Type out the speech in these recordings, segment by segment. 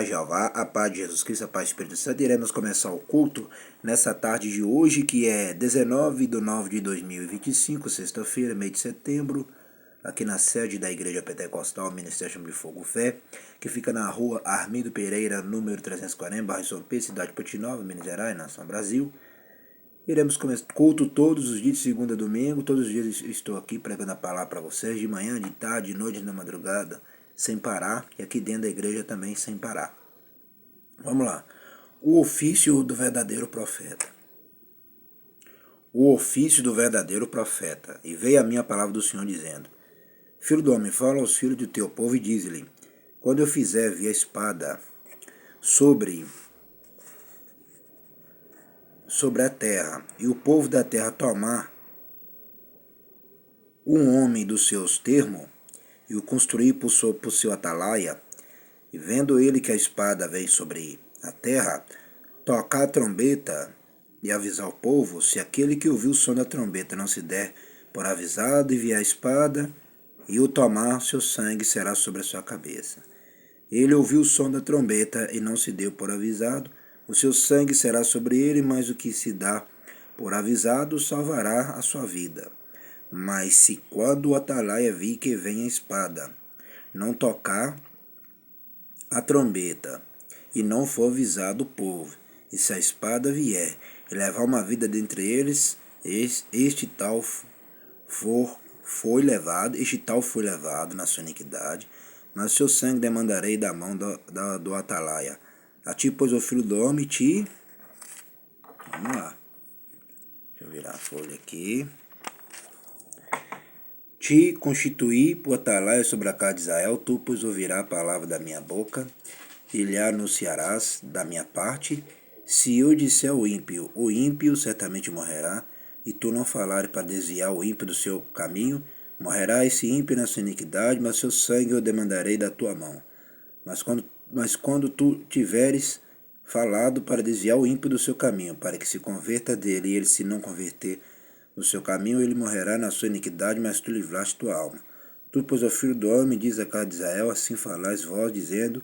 Jeová, a paz de Jesus Cristo, a paz do Espírito Santo. Iremos começar o culto nessa tarde de hoje, que é 19/9/2025, sexta-feira, mês de setembro, aqui na sede da Igreja Pentecostal Ministério Chama de Fogo Fé, que fica na rua Armindo Pereira, número 340, bairro São Pedro, cidade de Portinova, Minas Gerais, nação Brasil. Iremos começar culto todos os dias, de segunda a domingo. Todos os dias estou aqui pregando a palavra para vocês, de manhã, de tarde, de noite, na madrugada, sem parar, e aqui dentro da igreja também sem parar. Vamos lá. O ofício do verdadeiro profeta. O ofício do verdadeiro profeta. E veio a minha palavra do Senhor dizendo: Filho do homem, fala aos filhos do teu povo e diz-lhe: quando eu fizer vir a espada sobre a terra, e o povo da terra tomar um homem dos seus termos, e o construir por seu atalaia, e vendo ele que a espada vem sobre a terra, tocar a trombeta e avisar o povo, se aquele que ouviu o som da trombeta não se der por avisado, e vier a espada, e o tomar, seu sangue será sobre a sua cabeça. Ele ouviu o som da trombeta e não se deu por avisado, o seu sangue será sobre ele, mas o que se dá por avisado salvará a sua vida. Mas se quando o atalaia vir que vem a espada, não tocar a trombeta, e não for avisado o povo, e se a espada vier e levar uma vida dentre eles, este tal foi levado na sua iniquidade, mas seu sangue demandarei da mão do atalaia. A ti, pois, o filho do homem, vamos lá, deixa eu virar a folha aqui. Te constituí por atalaia sobre a casa de Israel, tu, pois, ouvirás a palavra da minha boca, e lhe anunciarás da minha parte. Se eu disser ao ímpio, o ímpio certamente morrerá, e tu não falares para desviar o ímpio do seu caminho, morrerá esse ímpio na sua iniquidade, mas seu sangue eu demandarei da tua mão. Mas quando tu tiveres falado para desviar o ímpio do seu caminho, para que se converta dele, e ele se não converter no seu caminho, ele morrerá na sua iniquidade, mas tu livraste tua alma. Tu, pois, ó filho do homem, diz a casa de Israel, assim falais vós, dizendo,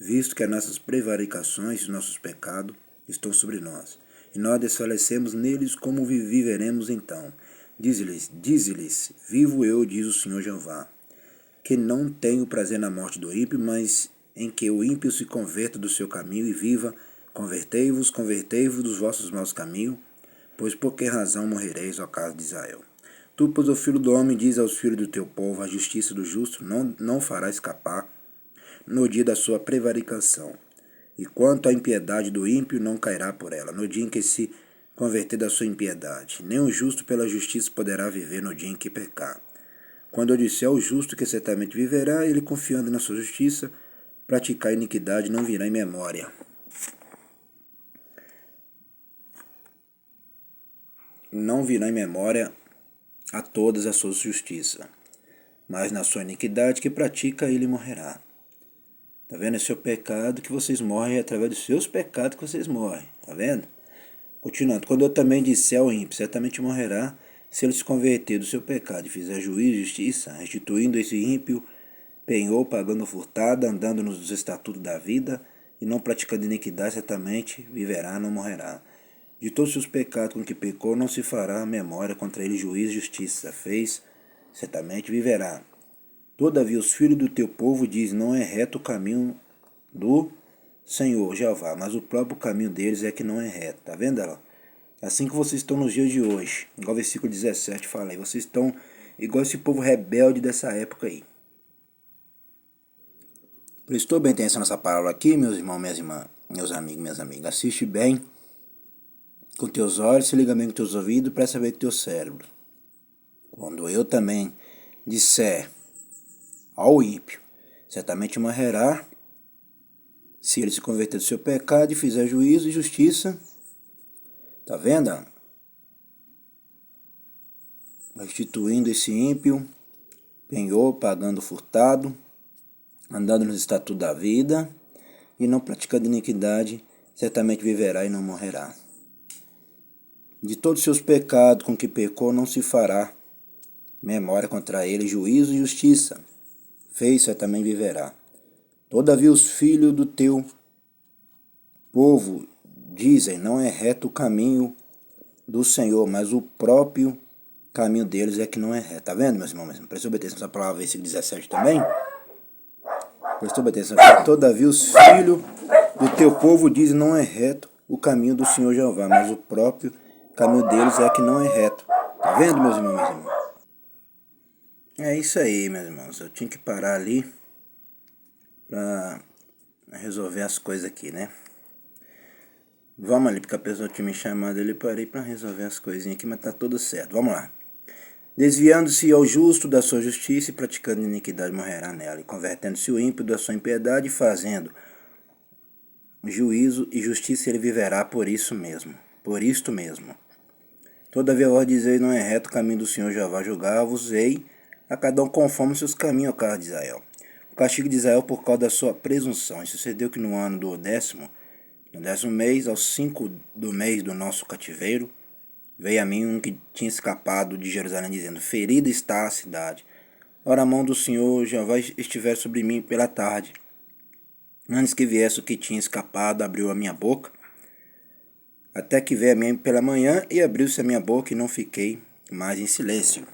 visto que as nossas prevaricações e os nossos pecados estão sobre nós, e nós desfalecemos neles, como viveremos então? Dize-lhes, vivo eu, diz o Senhor Jeová, que não tenho prazer na morte do ímpio, mas em que o ímpio se converta do seu caminho e viva. Convertei-vos dos vossos maus caminhos, pois por que razão morrereis, ó casa de Israel? Tu, pois, o filho do homem, diz aos filhos do teu povo, a justiça do justo não fará escapar no dia da sua prevaricação. E quanto à impiedade do ímpio, não cairá por ela, no dia em que se converter da sua impiedade. Nem o justo pela justiça poderá viver no dia em que pecar. Quando eu disser ao justo que certamente viverá, ele confiando na sua justiça, praticar iniquidade não virá em memória. Não virá em memória a todas as suas justiças, mas na sua iniquidade que pratica ele morrerá. Tá vendo? É seu pecado que vocês morrem, é através dos seus pecados que vocês morrem. Tá vendo? Continuando. Quando eu também disser ao ímpio, certamente morrerá, se ele se converter do seu pecado e fizer juízo e justiça, restituindo esse ímpio penhor, pagando furtada, andando nos estatutos da vida, e não praticando iniquidade, certamente viverá, não morrerá. De todos os seus pecados com que pecou, não se fará memória contra ele juízo e justiça. Fez, certamente viverá. Todavia os filhos do teu povo dizem, não é reto o caminho do Senhor Jeová, mas o próprio caminho deles é que não é reto. Tá vendo ela? Assim que vocês estão nos dias de hoje, igual o versículo 17 fala aí, vocês estão igual esse povo rebelde dessa época aí. Prestou bem atenção nessa palavra aqui, meus irmãos, minhas irmãs, meus amigos, minhas amigas. Assiste bem com teus olhos, se liga bem com teus ouvidos, presta bem com teu cérebro. Quando eu também disser ao ímpio, certamente morrerá, se ele se converter do seu pecado e fizer juízo e justiça. Tá vendo? Restituindo esse ímpio, penhor, pagando furtado, andando nos estatutos da vida, e não praticando iniquidade, certamente viverá e não morrerá. De todos os seus pecados com que pecou, não se fará memória contra ele, juízo e justiça. Fez, certamente viverá. Todavia os filhos do teu povo dizem, não é reto o caminho do Senhor, mas o próprio caminho deles é que não é reto. Tá vendo, meus irmãos? Prestou atenção nessa palavra, versículo 17 também? Prestou atenção. Todavia os filhos do teu povo dizem, não é reto o caminho do Senhor Jeová, mas o próprio caminho deles é que não é reto. Tá vendo, meus irmãos, meus irmãos? É isso aí, meus irmãos. Eu tinha que parar ali pra resolver as coisas aqui, né? Vamos ali, porque a pessoa tinha me chamado ali, parei pra resolver as coisinhas aqui, mas tá tudo certo. Vamos lá. Desviando-se ao justo da sua justiça e praticando iniquidade morrerá nela, e convertendo-se o ímpio da sua impiedade e fazendo juízo e justiça ele viverá por isso mesmo, por isto mesmo. Todavia vós dizeis, não é reto o caminho do Senhor Jeová, julgar-vos-ei a cada um conforme os seus caminhos, ó casa de Israel. O castigo de Israel por causa da sua presunção. E sucedeu que no ano do no 10º mês, aos 5 do mês do nosso cativeiro, veio a mim um que tinha escapado de Jerusalém, dizendo, ferida está a cidade. Ora, a mão do Senhor Jeová estiver sobre mim pela tarde. Antes que viesse o que tinha escapado, abriu a minha boca, até que veio a mim pela manhã, e abriu-se a minha boca, e não fiquei mais em silêncio.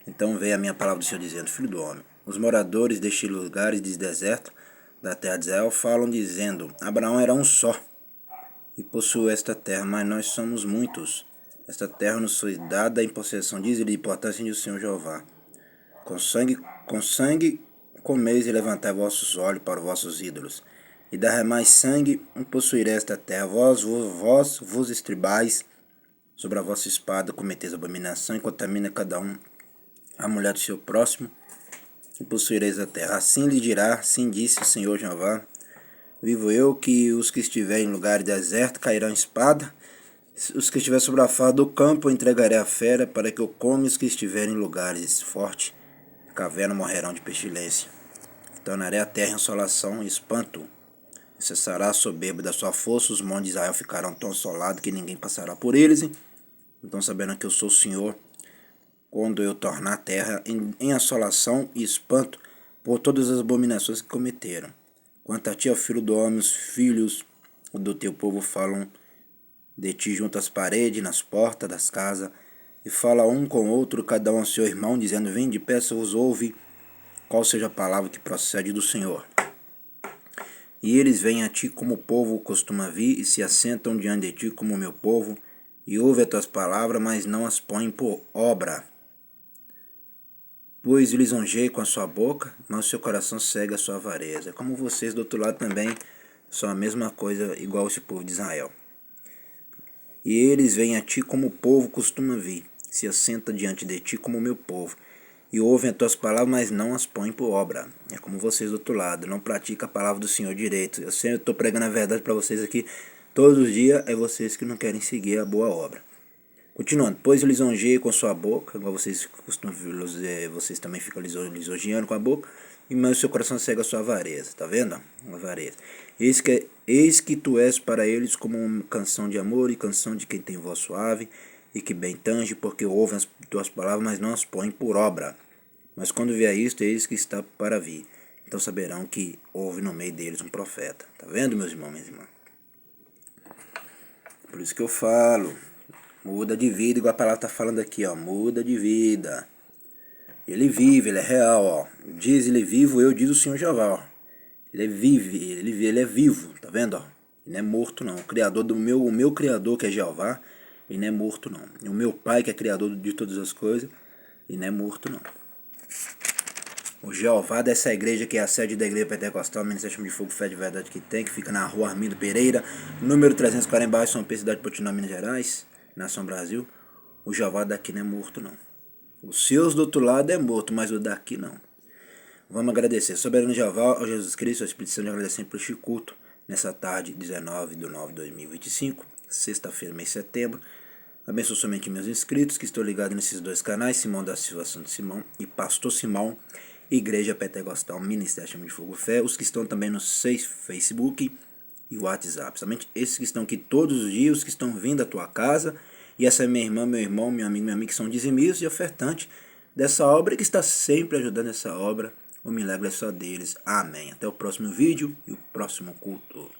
Então veio a minha palavra do Senhor, dizendo, filho do homem, os moradores destes lugares de deserto da terra de Israel falam, dizendo, Abraão era um só, e possuiu esta terra, mas nós somos muitos. Esta terra nos foi dada em possessão, diz-lhe a importância do Senhor Jeová. Com sangue comeis e levantai vossos olhos para os vossos ídolos, e derramais sangue, e possuirei esta terra. Vós vos estribais sobre a vossa espada, cometeis abominação, e contamina cada um a mulher do seu próximo, e possuireis a terra. Assim lhe dirá, assim disse o Senhor Jeová, vivo eu, que os que estiverem em lugar deserto cairão em espada, os que estiverem sobre a face do campo eu entregarei a fera, para que eu come os que estiverem em lugares fortes, caverna morrerão de pestilência. Tornarei a terra em assolação e espanto, e cessará a soberba da sua força, os montes de Israel ficarão tão assolados que ninguém passará por eles. Então saberão que eu sou o Senhor, quando eu tornar a terra em assolação e espanto por todas as abominações que cometeram. Quanto a ti, ó filho do homem, os filhos do teu povo falam de ti junto às paredes, nas portas das casas, e fala um com o outro, cada um ao seu irmão, dizendo, vinde, peço-vos, ouve, qual seja a palavra que procede do Senhor. E eles vêm a ti como o povo costuma vir, e se assentam diante de ti como o meu povo, e ouve as tuas palavras, mas não as põem por obra. Pois lisonjei com a sua boca, mas o seu coração segue a sua avareza. Como vocês do outro lado também são a mesma coisa, igual esse povo de Israel. E eles vêm a ti como o povo costuma vir, se assenta diante de ti como o meu povo, e ouvem as tuas palavras, mas não as põem por obra. É como vocês do outro lado, não praticam a palavra do Senhor direito. Eu sempre estou pregando a verdade para vocês aqui todos os dias, é vocês que não querem seguir a boa obra. Continuando, pois lisonjeei com a sua boca, igual vocês costumam, vocês também ficam lisonjeando com a boca, e mas o seu coração segue a sua avareza, tá vendo? Uma avareza. Eis que tu és para eles como uma canção de amor e canção de quem tem voz suave e que bem tange, porque ouvem as tuas palavras, mas não as põem por obra. Mas quando vier isto, eis que está para vir. Então saberão que houve no meio deles um profeta. Tá vendo, meus irmãos, minhas irmãs? Por isso que eu falo, muda de vida, igual a palavra está falando aqui, ó, muda de vida. Ele vive, ele é real, ó. Diz ele vivo, eu diz o Senhor Jeová, ó. Ele vive, ele é vivo, tá vendo, ó? Ele não é morto não. O criador o meu criador, que é Jeová, ele não é morto não. E o meu pai, que é criador de todas as coisas, ele não é morto não. O Jeová dessa igreja, que é a sede da igreja pentecostal, Ministério de Fogo, Fé de Verdade que tem, que fica na rua Armindo Pereira, número 340, bairro São Pedro, cidade de Potinó, Minas Gerais, nação Brasil. O Jeová daqui não é morto não. Os seus do outro lado é morto, mas o daqui não. Vamos agradecer. Soberano Jeová, ao Jesus Cristo, a Espírito Santo, agradecendo por este culto, nessa tarde, 19/9/2025, sexta-feira, mês de setembro. Abençoe somente meus inscritos, que estão ligados nesses dois canais, Simão da Silva Santo Simão e Pastor Simão, Igreja Pentecostal, Ministério Chama de Fogo Fé, os que estão também no Facebook e WhatsApp. Somente esses que estão aqui todos os dias, os que estão vindo à tua casa, e essa é minha irmã, meu irmão, meu amigo, que são dizimistas e ofertantes dessa obra, que está sempre ajudando essa obra o milagre é só deles. Amém. Até o próximo vídeo e o próximo culto.